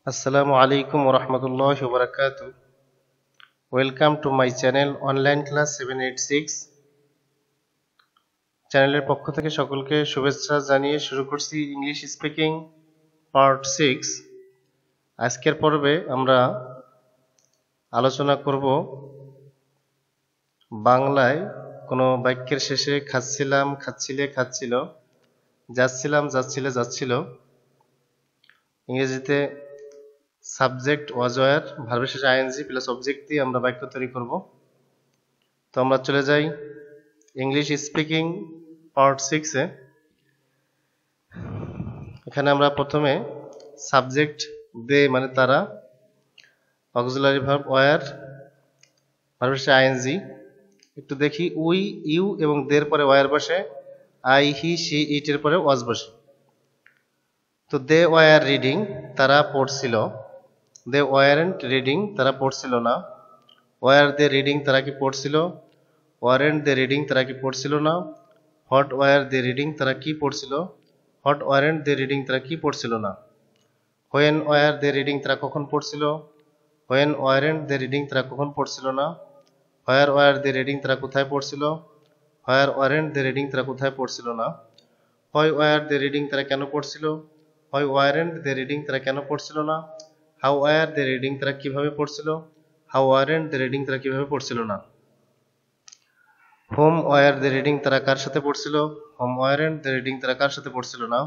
Assalamu alaikum wa rahmatullahi wa barakatuh. Welcome to my channel online class 786. চ্যানেলের পক্ষ থেকে সকলকে শুভেচ্ছা জানিয়ে শুরু করছি ইংলিশ স্পিকিং পার্ট 6। আজকের পর্বে আমরা আলোচনা করব বাংলায় কোনো বাক্যের শেষে খাচ্ছিলাম, খাচ্ছিলে, খাচ্ছিল, যাচ্ছিলাম, যাচ্ছিলে, যাচ্ছিল, ইংরেজিতে সাবজেক্ট ওয়াজ ওয়্যার ভার্বের শেষে আইএনজি প্লাস অবজেক্ট দিয়ে আমরা বাক্য তৈরি করব। তো আমরা চলে যাই ইংলিশ স্পিকিং পার্ট 6 এ। এখানে আমরা প্রথমে সাবজেক্ট দে মানে তারা, অক্সিলারি ভার্ব ওয়্যার ভার্বের শেষে আইএনজি। একটু দেখি উই, ইউ এবং দের পরে ওয়্যার বসে, আই, হি, সি, ইট এর পরে ওয়াজ বসে। তো দে ওয়্যার রিডিং তারা পড়ছিল, দে ওয়ারেন্ট রিডিং তারা পড়ছিল না। ওয়ার দে রিডিং তারা কি পড়ছিল, ওয়ারেন্ট দে রিডিং তারা কি পড়ছিল না। হোয়াট ওয়ার দে রিডিং তারা কি পড়ছিল, হোয়াট ওয়ারেন্ট দে রিডিং তারা কি পড়ছিল না। হোয়েন ওয়ার দে রিডিং তারা কখন পড়ছিল, হোয়েন ওয়ারেন্ট দে রিডিং তারা কখন পড়ছিল না। হোয়ার ওয়ার দে রিডিং তারা কোথায় পড়ছিল, হোয়ার ওয়ারেন্ট দে রিডিং তারা কোথায় পড়ছিল না। হয় ওয়ার দে রিডিং তারা কেন পড়ছিল, হয় ওয়ারেন্ট দে রিডিং তারা কেন পড়ছিল না। হাউ ওয়ার দে রিডিং তারা কিভাবে পড়ছিল, হাউ ওয়ারেন্ট দে রিডিং তারা কিভাবে পড়ছিল না। হোম ওয়ার দে রিডিং তারা কার সাথে পড়ছিল, হোম ওয়ারেন্ট দে রিডিং তারা কার সাথে পড়ছিল না।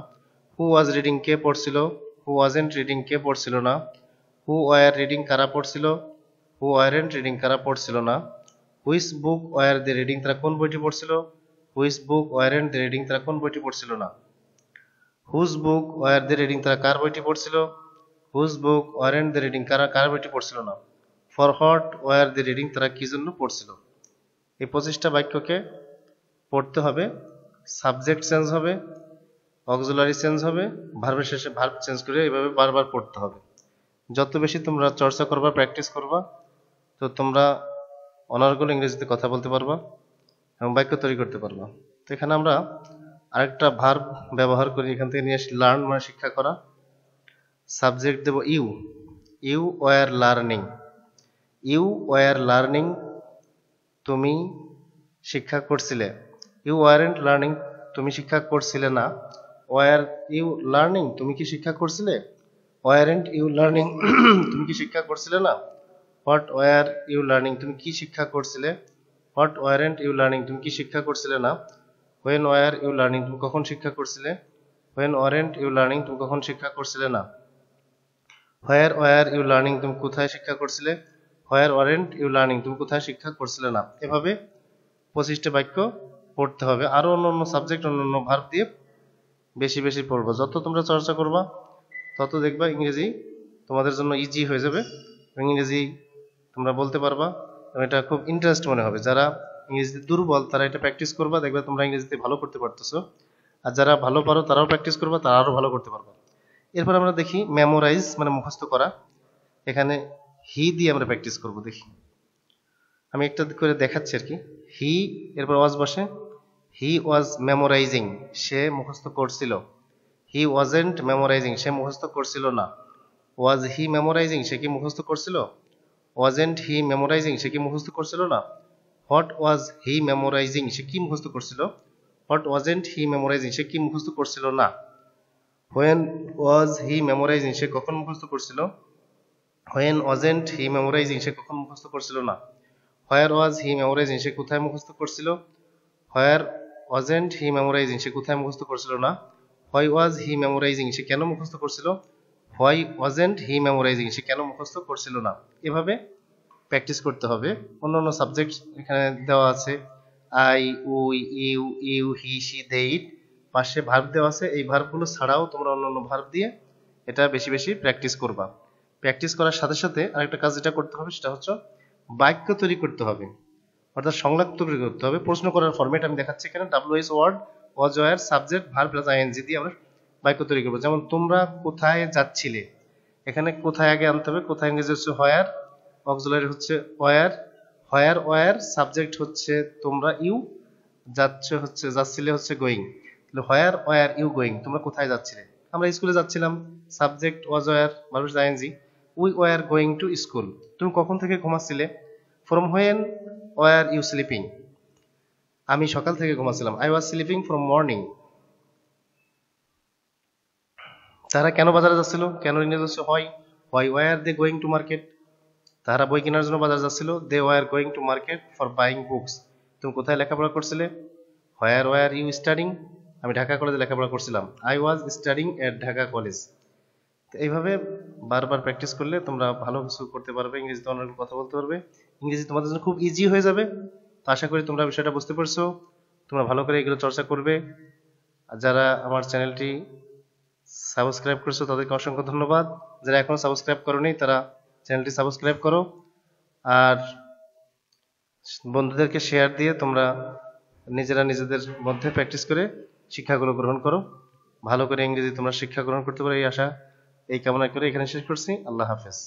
হু ওয়াজ রিডিং কে পড়ছিল, হু ওয়াজেন্ট রিডিং কে পড়ছিল না। হু ওয়ার রিডিং কারা পড়ছিল, হু ওয়ারেন্ট রিডিং কারা পড়ছিল না। Which book were they reading তারা কোন বইটি পড়ছিল, which book weren't they reading তারা কোন বইটি পড়ছিল না। Whose book were they reading তারা কার বইটি পড়ছিল, whose book weren't they reading কার বইটি পড়ছিল না। For what were they reading তারা কি জন্য পড়ছিল। এই 25টা বাক্যকে পড়তে হবে, সাবজেক্ট চেঞ্জ হবে, অক্সিলারি চেঞ্জ হবে, ভার্বের শেষে ভার্ব চেঞ্জ করে এইভাবে বারবার পড়তে হবে। যত বেশি তোমরা চর্চা করবা, প্র্যাকটিস করবা, তো তোমরা অনার্গল ইংরেজিতে কথা বলতে পারবা এবং বাক্য তৈরি করতে পারবা। তো এখানে আমরা আরেকটা ভার্ব ব্যবহার করি, এখান থেকে নিয়ে আসি লার্ন মানে শিক্ষা করা। সাবজেক্ট দেব you, you were learning, you were learning তুমি শিক্ষা করছিলে। ইউ ওয়ারেন্ট লার্নিং তুমি শিক্ষা করছিলে না। ওয়ার ইউ লার্নিং তুমি কি শিক্ষা করছিলে, ওয়ারেন্ট ইউ লার্নিং তুমি কি শিক্ষা করছিলে না। হোয়াট ওয়ার ইউ লার্নিং তুমি কি শিক্ষা করছিলে, হোয়াট ওয়ারেন্ট ইউ লার্নিং তুমি কি শিক্ষা করছিলে না। হোয়েন ওয়ার ইউ লার্নিং তুমি কখন শিক্ষা করছিলে, হোয়েন ওয়ারেন্ট ইউ লার্নিং তুমি কখন শিক্ষা করছিলে না। হোয়ার ওয়ার ইউ লার্নিং তুমি কোথায় শিক্ষা করছিলে, হোয়ার ওয়ারেন্ট ইউ লার্নিং তুমি কোথায় শিক্ষা করছিলে না। এভাবে 25টা বাক্য পড়তে হবে। আরো অন্য সাবজেক্ট, অন্য ভার্ব দিয়ে বেশি বেশি পড়বো। যত তোমরা চর্চা করবা তত দেখবা ইংরেজি তোমাদের জন্য ইজি হয়ে যাবে, ইংরেজি তোমরা বলতে পারবা এবং এটা খুব ইন্টারেস্ট মনে হবে। যারা ইংরেজিতে দুর্বল তারা এটা প্র্যাকটিস করবা, দেখবে তোমরা ইংরেজিতে ভালো করতে পারতেছো। আর যারা ভালো পারো তারাও প্র্যাকটিস করবা, তারা আরো ভালো করতে পারবা। এরপর আমরা দেখি মেমোরাইজ মানে মুখস্থ করা। এখানে হি দিয়ে আমরা প্র্যাকটিস করব। দেখি আমি একটা করে দেখাচ্ছি আর কি। হি এরপর ওয়াজ বসে, হি ওয়াজ মেমোরাইজিং সে মুখস্থ করছিল। হি ওয়াজেন্ট মেমোরাইজিং সে মুখস্থ করছিল না। ওয়াজ হি মেমোরাইজিং সে কি মুখস্থ করছিল, ওয়াজেন্ট হি মেমোরাইজিং সে কি মুখস্থ করছিল না। হোয়াট ওয়াজ হি মেমোরাইজিং সে কি মুখস্থ করছিল, হোয়াট ওয়াজেন্ট হি মেমোরাইজিং সে কি মুখস্থ করছিল না। হোয়েন ওয়াজ হি মেমোরাইজিং সে কখন মুখস্থ করছিল, হোয়েন ওয়াজেন্ট হি মেমোরাইজিং সে কখন মুখস্থ করছিল না। হোয়ার ওয়াজ হি মেমোরাইজিং সে কোথায় মুখস্থ করছিল, হোয়ার ওয়াজেন্ট হি মেমোরাইজিং সে কোথায় মুখস্থ করছিল না। হোয়াই ওয়াজ হি মেমোরাইজিং সে কেন মুখস্থ করছিল, হোয়াই ওয়াজেন্ট হি মেমোরাইজিং সে কেন মুখস্থ করছিল না। এভাবে প্র্যাকটিস করতে হবে। অন্যান্য সাবজেক্ট এখানে দেওয়া আছে, I, we, you, you, he, she, they, it. পাশে ভার্ব দেওয়া আছে, এই ভার্বগুলো ছাড়াও তোমরা অন্যান্য ভার্ব দিয়ে এটা বেশি বেশি প্র্যাকটিস করবা। প্র্যাকটিস করার সাথে সাথে আরেকটা কাজ যেটা করতে হবে সেটা হচ্ছে বাক্য তৈরি করতে হবে, অর্থাৎ সংলাপ তৈরি করতে হবে। প্রশ্ন করার ফরম্যাট আমি দেখাচ্ছি এখানে। WH word was were subject verb plus ING দিয়ে আমরা বাক্য তৈরি করবো। যেমন তোমরা কোথায় যাচ্ছিলে, এখানে কোথায় আগে আনতে হবে। কোথায় ইংরেজি হচ্ছে হোয়ার, অক্সিলারি হচ্ছে ওয়্যার, হোয়ার ওয়্যার সাবজেক্ট হচ্ছে তোমরা ইউ, যাচ্ছিলে হচ্ছে going. Where were you going তোমরা কোথায় যাচ্ছিলে। আমরা স্কুলে যাচ্ছিলাম, সাবজেক্ট ওয়াজ ওয়ার, মানুষ ING. We were going to school, তুমি কখন থেকে ঘুমাচ্ছিলে? From when were you sleeping, আমি সকাল থেকে ঘুমাচ্ছিলাম। I was sleeping from morning. তারা কেন বাজারে যাচ্ছিল? কেন ইংরেজি হচ্ছে হয়। Why were they going to market, তারা বই কেনার জন্য বাজার যাচ্ছিল। They were going to market for buying books, তুমি কোথায় লেখাপড়া করছিলে? হোয়ার ওয়ার ইউ স্টাডিং, আমি ঢাকা কলেজে লেখাপড়া করছিলাম। I was studying at Dhaka college. তো এইভাবে বারবার প্র্যাকটিস করলে তোমরা ভালো কিছু করতে পারবে, ইংরেজিতে অনেক কথা বলতে পারবে, ইংরেজি তোমাদের জন্য খুব ইজি হয়ে যাবে। তো আশা করি তোমরা বিষয়টা বুঝতে পারছো, তোমরা ভালো করে এগুলো চর্চা করবে। আর যারা আমার চ্যানেলটি সাবস্ক্রাইব করছো তাদেরকে অসংখ্য ধন্যবাদ। যারা এখনো সাবস্ক্রাইব করোনি তারা চ্যানেলটি সাবস্ক্রাইব করো, আর বন্ধুদেরকে শেয়ার দিয়ে তোমরা নিজেরা নিজেদের মধ্যে প্র্যাকটিস করে শিক্ষাগুলো গ্রহণ করো। ভালো করে ইংরেজি তোমরা শিক্ষা গ্রহণ করতে পারো এই আশা, এই কামনা করে এখানে শেষ করছি। আল্লাহ হাফেজ।